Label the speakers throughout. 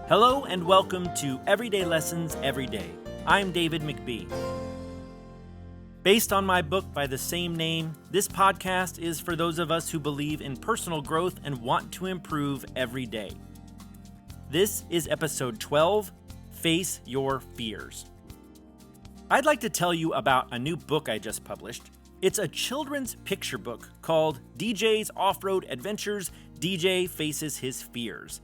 Speaker 1: Hello and welcome to Everyday Lessons Every Day. I'm David McBee. Based on my book by the same name, this podcast is for those of us who believe in personal growth and want to improve every day. This is episode 12, Face Your Fears. I'd like to tell you about a new book I just published. It's a children's picture book called DJ's Off-Road Adventures, DJ Faces His Fears.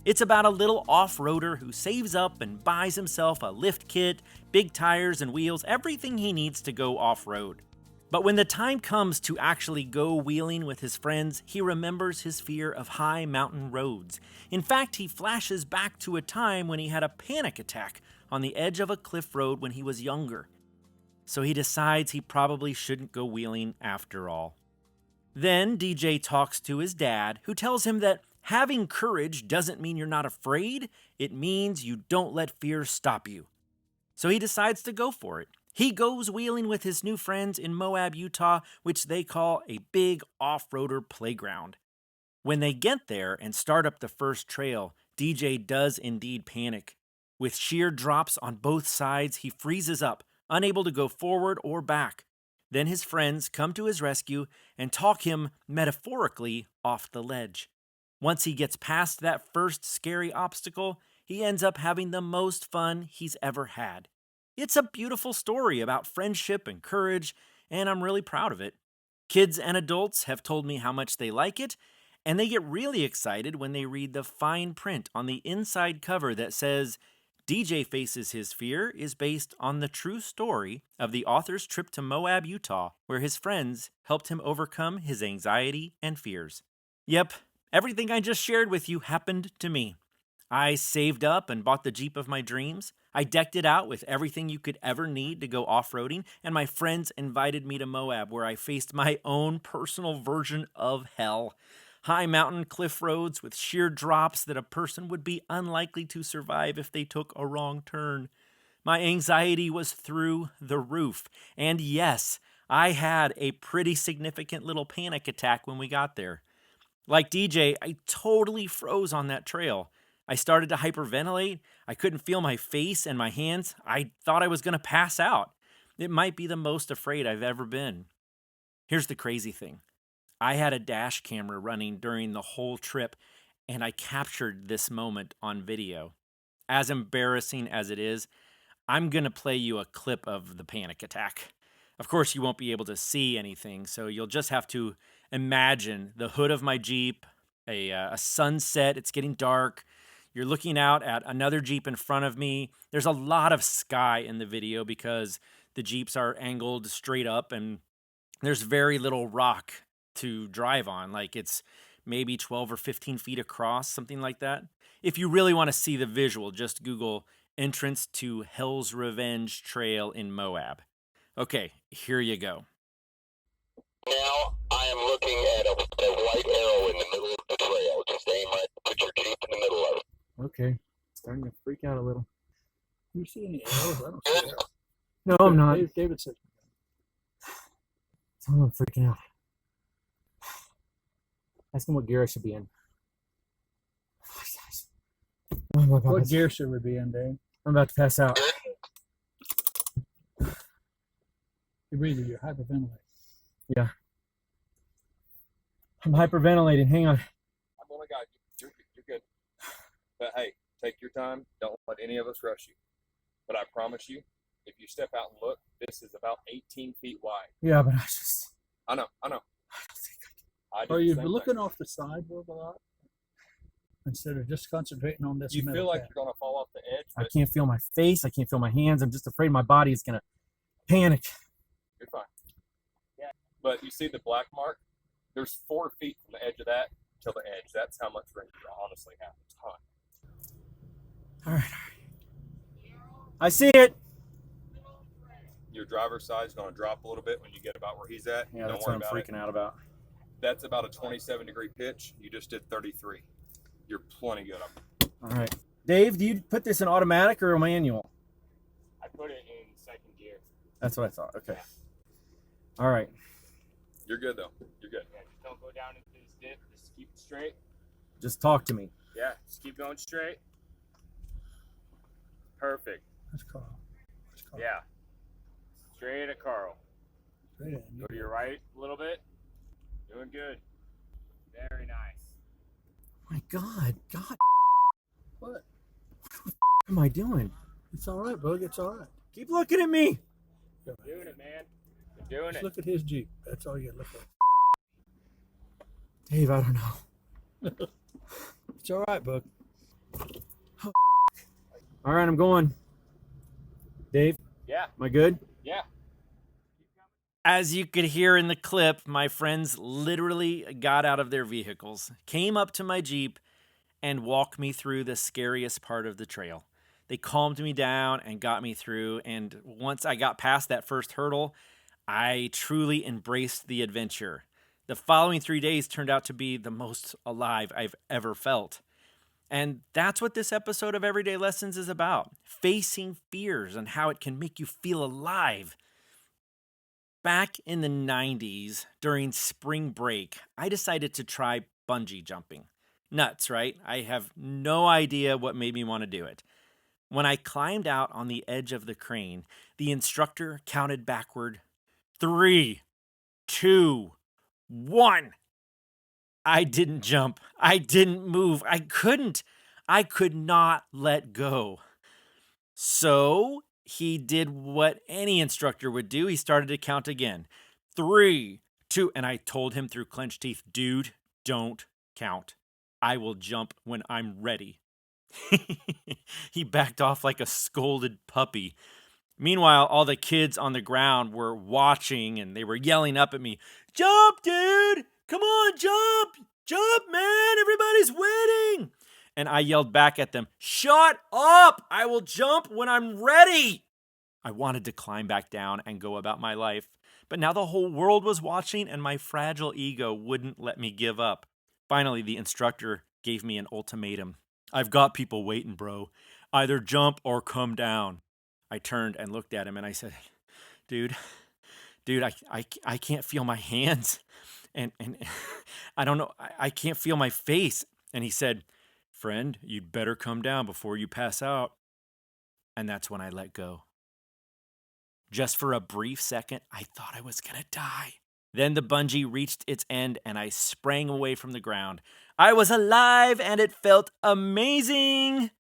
Speaker 1: It's about a little off-roader who saves up and buys himself a lift kit, big tires and wheels, everything he needs to go off-road. But when the time comes to actually go wheeling with his friends, he remembers his fear of high mountain roads. In fact, he flashes back to a time when he had a panic attack on the edge of a cliff road when he was younger. So he decides he probably shouldn't go wheeling after all. Then DJ talks to his dad, who tells him that having courage doesn't mean you're not afraid. It means you don't let fear stop you. So he decides to go for it. He goes wheeling with his new friends in Moab, Utah, which they call a big off-roader playground. When they get there and start up the first trail, DJ does indeed panic. With sheer drops on both sides, he freezes up, unable to go forward or back. Then his friends come to his rescue and talk him, metaphorically, off the ledge. Once he gets past that first scary obstacle, he ends up having the most fun he's ever had. It's a beautiful story about friendship and courage, and I'm really proud of it. Kids and adults have told me how much they like it, and they get really excited when they read the fine print on the inside cover that says, DJ Faces His Fear is based on the true story of the author's trip to Moab, Utah, where his friends helped him overcome his anxiety and fears. Yep. Everything I just shared with you happened to me. I saved up and bought the Jeep of my dreams. I decked it out with everything you could ever need to go off-roading, and my friends invited me to Moab, where I faced my own personal version of hell. High mountain cliff roads with sheer drops that a person would be unlikely to survive if they took a wrong turn. My anxiety was through the roof, and yes, I had a pretty significant little panic attack when we got there. Like DJ, I totally froze on that trail. I started to hyperventilate. I couldn't feel my face and my hands. I thought I was going to pass out. It might be the most afraid I've ever been. Here's the crazy thing. I had a dash camera running during the whole trip, and I captured this moment on video. As embarrassing as it is, I'm going to play you a clip of the panic attack. Of course, you won't be able to see anything, so you'll just have to imagine the hood of my Jeep, a sunset, it's getting dark. You're looking out at another Jeep in front of me. There's a lot of sky in the video because the Jeeps are angled straight up and there's very little rock to drive on. Like it's maybe 12 or 15 feet across, something like that. If you really want to see the visual, just Google entrance to Hell's Revenge Trail in Moab. Okay, here you go.
Speaker 2: Now I am looking at a white arrow in the middle of the trail. Just aim right, put your Jeep in the middle of it.
Speaker 3: Okay, starting to freak out a little.
Speaker 4: You see any arrows? I don't see arrows.
Speaker 3: No, I'm not.
Speaker 4: David said.
Speaker 3: I'm freaking out. Ask him what gear I should be in. Oh my God.
Speaker 4: What gear should we be in, Dave?
Speaker 3: I'm about to pass out.
Speaker 4: You're breathing. You're hyperventilating.
Speaker 3: Yeah. I'm hyperventilating. Hang on.
Speaker 5: I've only got you. You're good. But hey, take your time. Don't let any of us rush you. But I promise you, if you step out and look, this is about 18 feet wide.
Speaker 3: Yeah, but
Speaker 5: I know. I do
Speaker 4: Are
Speaker 5: the
Speaker 4: you
Speaker 5: same
Speaker 4: looking
Speaker 5: thing.
Speaker 4: off the sidewalk a lot? Instead of just concentrating on this
Speaker 5: You
Speaker 4: middle
Speaker 5: feel like
Speaker 4: path?
Speaker 5: you're going to fall off the edge,
Speaker 3: I
Speaker 5: but
Speaker 3: can't feel my face. I can't feel my hands. I'm just afraid my body is going to panic.
Speaker 5: you're fine. Yeah. But you see the black mark? There's 4 feet from the edge of that till the edge. That's how much rain you honestly have. It's ton.
Speaker 3: All right. I see it.
Speaker 5: Your driver's side is going to drop a little bit when you get about where he's at.
Speaker 3: Yeah,
Speaker 5: Don't
Speaker 3: that's
Speaker 5: worry
Speaker 3: what I'm
Speaker 5: about
Speaker 3: freaking out about.
Speaker 5: That's about a 27-degree pitch. You just did 33. You're plenty good up.
Speaker 3: All right. Dave, do you put this in automatic or a manual?
Speaker 6: I put it in second gear.
Speaker 3: That's what I thought. Okay. All right.
Speaker 5: You're good, though. You're good.
Speaker 6: Yeah, just don't go down into this dip. Just keep it straight.
Speaker 3: Just talk to me.
Speaker 6: Yeah, just keep going straight. Perfect.
Speaker 4: That's Carl. That's Carl.
Speaker 6: Yeah. Straight at Carl.
Speaker 4: Straight in.
Speaker 6: Go to your right a little bit. Doing good. Very nice.
Speaker 3: My God. God,
Speaker 4: What?
Speaker 3: what am I doing?
Speaker 4: It's all right, Bug. It's all right.
Speaker 3: Keep looking at me.
Speaker 6: Doing it, man. You're doing
Speaker 4: Just
Speaker 6: it.
Speaker 4: look at his Jeep. That's all you look at.
Speaker 3: Dave, I don't know.
Speaker 4: It's all right, Bug.
Speaker 3: All right, I'm going. Dave,
Speaker 6: Yeah.
Speaker 3: am I good?
Speaker 6: Yeah.
Speaker 1: As you could hear in the clip, my friends literally got out of their vehicles, came up to my Jeep, and walked me through the scariest part of the trail. They calmed me down and got me through, and once I got past that first hurdle, I truly embraced the adventure. The following 3 days turned out to be the most alive I've ever felt. And that's what this episode of Everyday Lessons is about, facing fears and how it can make you feel alive. Back in the 90s, during spring break, I decided to try bungee jumping. Nuts, right? I have no idea what made me want to do it. When I climbed out on the edge of the crane, the instructor counted backward 3, 2, 1. I didn't jump. I didn't move. I couldn't. I could not let go. So he did what any instructor would do. He started to count again. 3, 2, and I told him through clenched teeth, dude, don't count. I will jump when I'm ready. He backed off like a scolded puppy. Meanwhile, all the kids on the ground were watching and they were yelling up at me, "Jump, dude! Come on, jump! Jump, man! Everybody's waiting!" And I yelled back at them, "Shut up! I will jump when I'm ready!" I wanted to climb back down and go about my life, but now the whole world was watching and my fragile ego wouldn't let me give up. Finally, the instructor gave me an ultimatum. "I've got people waiting, bro. Either jump or come down." I turned and looked at him and I said, dude, I can't feel my hands. And I don't know, I can't feel my face. And he said, "Friend, you'd better come down before you pass out." And that's when I let go. Just for a brief second, I thought I was gonna die. Then the bungee reached its end and I sprang away from the ground. I was alive and it felt amazing.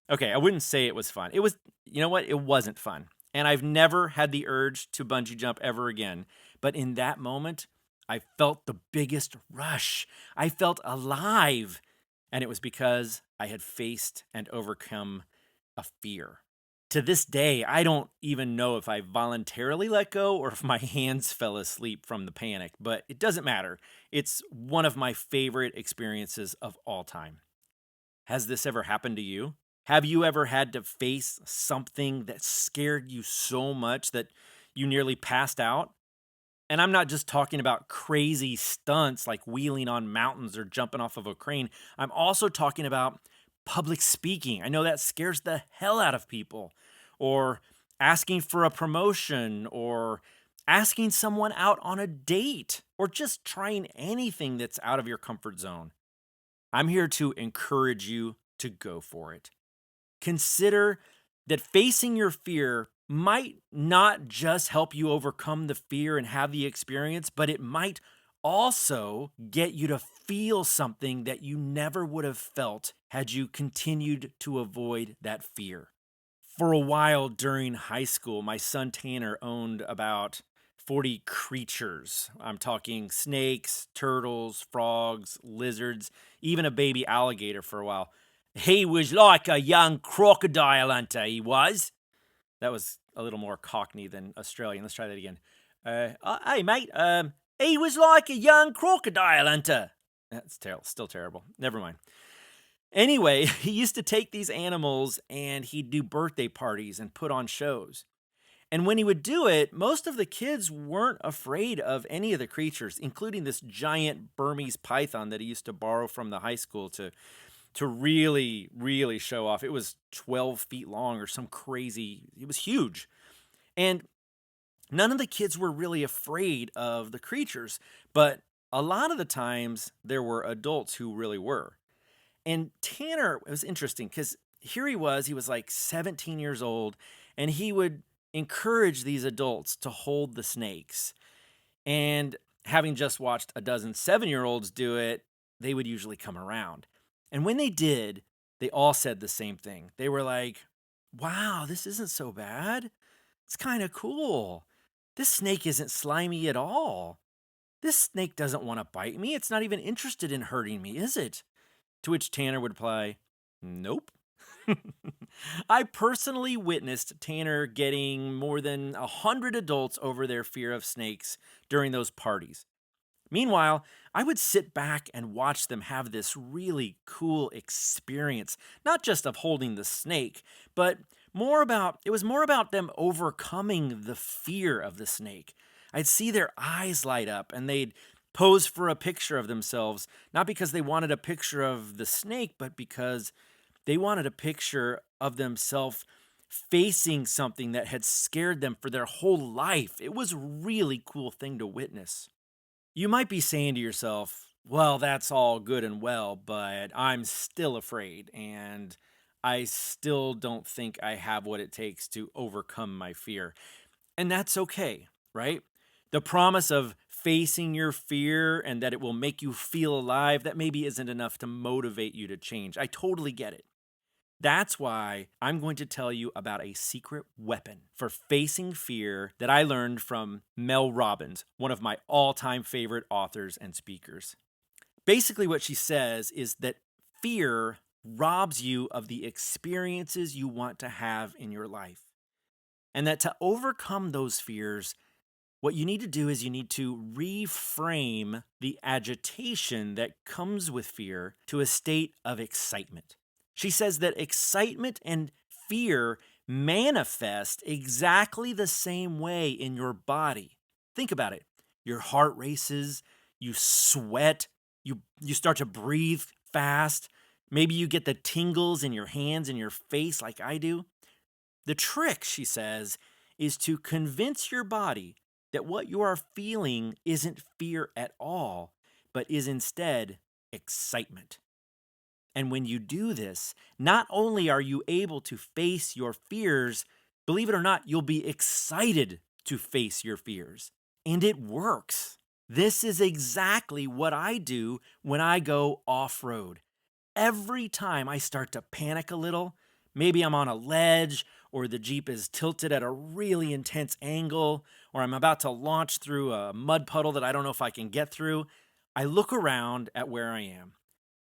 Speaker 1: Okay, I wouldn't say it was fun. It was, you know what? It wasn't fun. And I've never had the urge to bungee jump ever again. But in that moment, I felt the biggest rush. I felt alive. And it was because I had faced and overcome a fear. To this day, I don't even know if I voluntarily let go or if my hands fell asleep from the panic, but it doesn't matter. It's one of my favorite experiences of all time. Has this ever happened to you? Have you ever had to face something that scared you so much that you nearly passed out? And I'm not just talking about crazy stunts like wheeling on mountains or jumping off of a crane. I'm also talking about public speaking. I know that scares the hell out of people. Or asking for a promotion, or asking someone out on a date, or just trying anything that's out of your comfort zone. I'm here to encourage you to go for it. Consider that facing your fear might not just help you overcome the fear and have the experience, but it might also get you to feel something that you never would have felt had you continued to avoid that fear. For a while during high school, my son Tanner owned about 40 creatures. I'm talking snakes, turtles, frogs, lizards, even a baby alligator for a while. He was like a young crocodile hunter, he was. That was a little more Cockney than Australian. Let's try that again. Hey, mate, he was like a young crocodile hunter. That's still terrible. Never mind. Anyway, he used to take these animals and he'd do birthday parties and put on shows. And when he would do it, most of the kids weren't afraid of any of the creatures, including this giant Burmese python that he used to borrow from the high school to really, really show off. It was 12 feet long or some crazy, it was huge. And none of the kids were really afraid of the creatures, but a lot of the times there were adults who really were. And Tanner, it was interesting because here he was like 17 years old, and he would encourage these adults to hold the snakes. And having just watched a dozen 7-year-olds do it, they would usually come around. And when they did, they all said the same thing. They were like, wow, this isn't so bad. It's kind of cool. This snake isn't slimy at all. This snake doesn't want to bite me. It's not even interested in hurting me, is it? To which Tanner would reply, nope. I personally witnessed Tanner getting more than 100 adults over their fear of snakes during those parties. Meanwhile, I would sit back and watch them have this really cool experience, not just of holding the snake, but it was more about them overcoming the fear of the snake. I'd see their eyes light up, and they'd pose for a picture of themselves, not because they wanted a picture of the snake, but because they wanted a picture of themselves facing something that had scared them for their whole life. It was a really cool thing to witness. You might be saying to yourself, well, that's all good and well, but I'm still afraid, and I still don't think I have what it takes to overcome my fear. And that's okay, right? The promise of facing your fear and that it will make you feel alive, that maybe isn't enough to motivate you to change. I totally get it. That's why I'm going to tell you about a secret weapon for facing fear that I learned from Mel Robbins, one of my all-time favorite authors and speakers. Basically, what she says is that fear robs you of the experiences you want to have in your life. And that to overcome those fears, what you need to do is you need to reframe the agitation that comes with fear to a state of excitement. She says that excitement and fear manifest exactly the same way in your body. Think about it. Your heart races, you sweat, you start to breathe fast. Maybe you get the tingles in your hands and your face like I do. The trick, she says, is to convince your body that what you are feeling isn't fear at all, but is instead excitement. And when you do this, not only are you able to face your fears, believe it or not, you'll be excited to face your fears. And it works. This is exactly what I do when I go off-road. Every time I start to panic a little, maybe I'm on a ledge, or the Jeep is tilted at a really intense angle, or I'm about to launch through a mud puddle that I don't know if I can get through, I look around at where I am.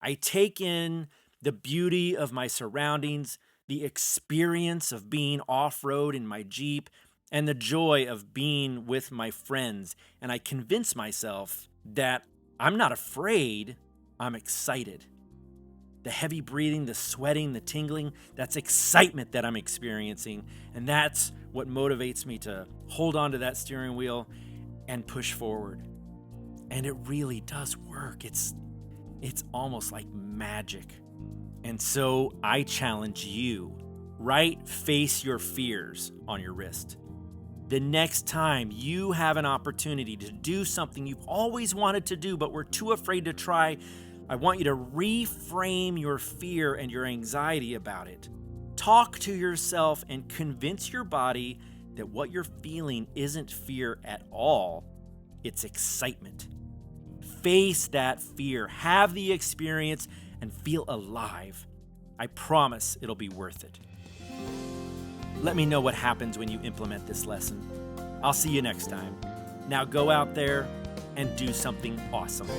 Speaker 1: I take in the beauty of my surroundings, the experience of being off-road in my Jeep, and the joy of being with my friends. And I convince myself that I'm not afraid, I'm excited. The heavy breathing, the sweating, the tingling, that's excitement that I'm experiencing. And that's what motivates me to hold on to that steering wheel and push forward. And it really does work. It's almost like magic. And so I challenge you, write "Face Your Fears" on your wrist. The next time you have an opportunity to do something you've always wanted to do but were too afraid to try, I want you to reframe your fear and your anxiety about it. Talk to yourself and convince your body that what you're feeling isn't fear at all, it's excitement. Face that fear, have the experience, and feel alive. I promise it'll be worth it. Let me know what happens when you implement this lesson. I'll see you next time. Now go out there and do something awesome.